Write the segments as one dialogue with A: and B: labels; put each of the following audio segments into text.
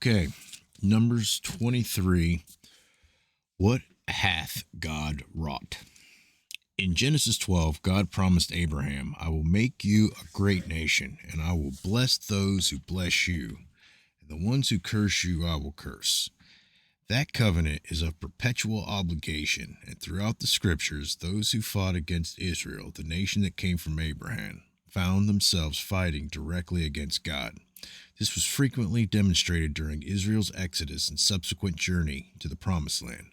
A: Okay, Numbers 23. What hath God wrought? In Genesis 12, God promised Abraham, I will make you a great nation, and I will bless those who bless you, and the ones who curse you I will curse. That covenant is of perpetual obligation, and throughout the scriptures, those who fought against Israel, the nation that came from Abraham, found themselves fighting directly against God. This was frequently demonstrated during Israel's exodus and subsequent journey to the Promised Land.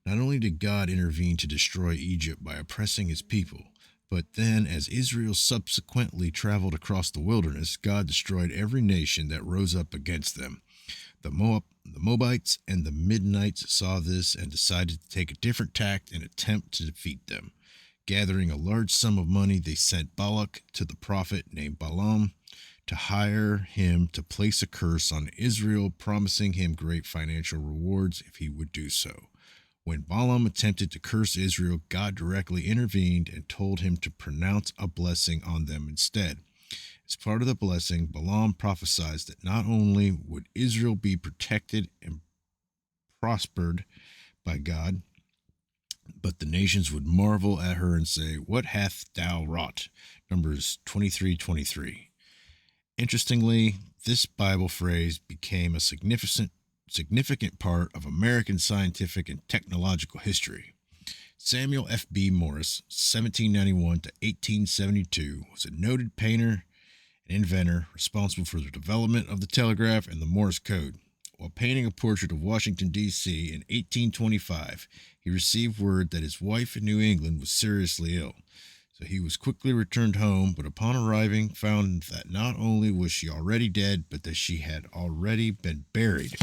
A: Not only did God intervene to destroy Egypt by oppressing his people, but then as Israel subsequently traveled across the wilderness, God destroyed every nation that rose up against them. The Moabites and the Midianites saw this and decided to take a different tact and attempt to defeat them. Gathering a large sum of money, they sent Balak to the prophet named Balaam to hire him to place a curse on Israel, promising him great financial rewards if he would do so. When Balaam attempted to curse Israel, God directly intervened and told him to pronounce a blessing on them instead. As part of the blessing, Balaam prophesied that not only would Israel be protected and prospered by God, but the nations would marvel at her and say, What hath thou wrought? Numbers 23:23. Interestingly, this Bible phrase became a significant part of American scientific and technological history. Samuel F.B. Morse, 1791 to 1872, was a noted painter and inventor responsible for the development of the telegraph and the Morse code. While painting a portrait of Washington, D.C. in 1825, he received word that his wife in New England was seriously ill. So he was quickly returned home, but upon arriving, found that not only was she already dead, but that she had already been buried.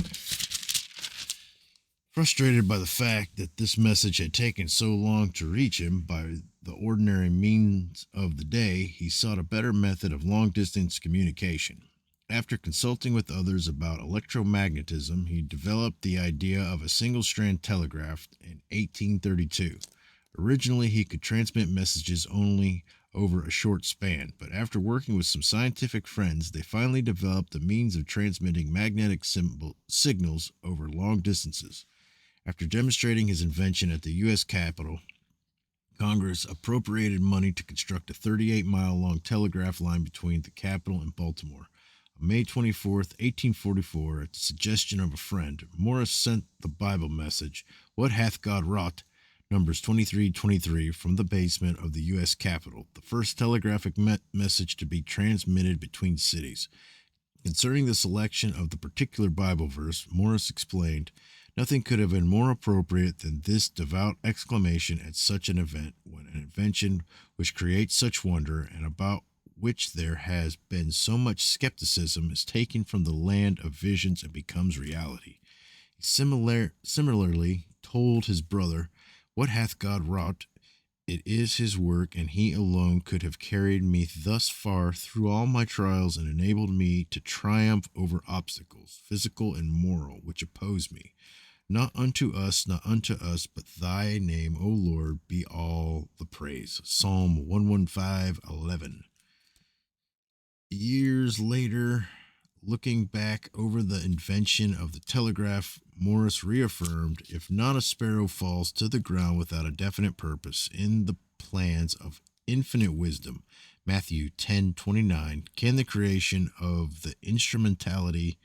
A: Frustrated by the fact that this message had taken so long to reach him by the ordinary means of the day, he sought a better method of long-distance communication. After consulting with others about electromagnetism, he developed the idea of a single-strand telegraph in 1832. Originally, he could transmit messages only over a short span, but after working with some scientific friends, they finally developed a means of transmitting magnetic signals over long distances. After demonstrating his invention at the U.S. Capitol, Congress appropriated money to construct a 38-mile-long telegraph line between the Capitol and Baltimore. On May 24, 1844, at the suggestion of a friend, Morris sent the Bible message, What hath God wrought? Numbers 23:23, from the basement of the U.S. Capitol, the first telegraphic message to be transmitted between cities. Concerning the selection of the particular Bible verse, Morris explained, Nothing could have been more appropriate than this devout exclamation at such an event, when an invention which creates such wonder, and about which there has been so much skepticism, is taken from the land of visions and becomes reality. He similarly told his brother, What hath God wrought? It is his work, and he alone could have carried me thus far through all my trials and enabled me to triumph over obstacles, physical and moral, which oppose me. Not unto us, but thy name, O Lord, be all the praise. Psalm 115:11. Years later, looking back over the invention of the telegraph, Morris reaffirmed, if not a sparrow falls to the ground without a definite purpose in the plans of infinite wisdom, Matthew 10:29, can the creation of the instrumentality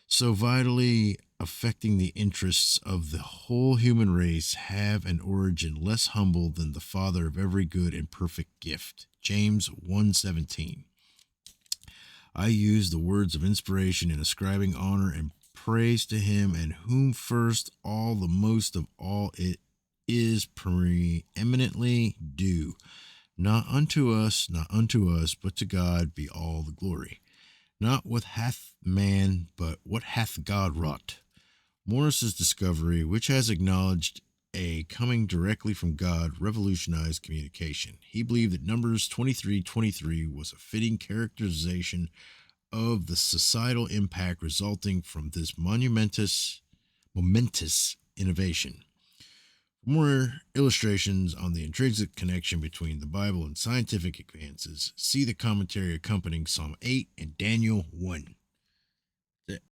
A: so vitally affecting the interests of the whole human race have an origin less humble than the Father of every good and perfect gift, James 1:17. I use the words of inspiration in ascribing honor and praise to him, and whom first all the most of all it is preeminently due. Not unto us, but to God be all the glory. Not what hath man, but what hath God wrought. Morris's discovery, which has acknowledged a coming directly from God, revolutionized communication. He believed that Numbers 23:23 was a fitting characterization of the societal impact resulting from this momentous innovation. For more illustrations on the intrinsic connection between the Bible and scientific advances, see the commentary accompanying Psalm 8 and Daniel 1.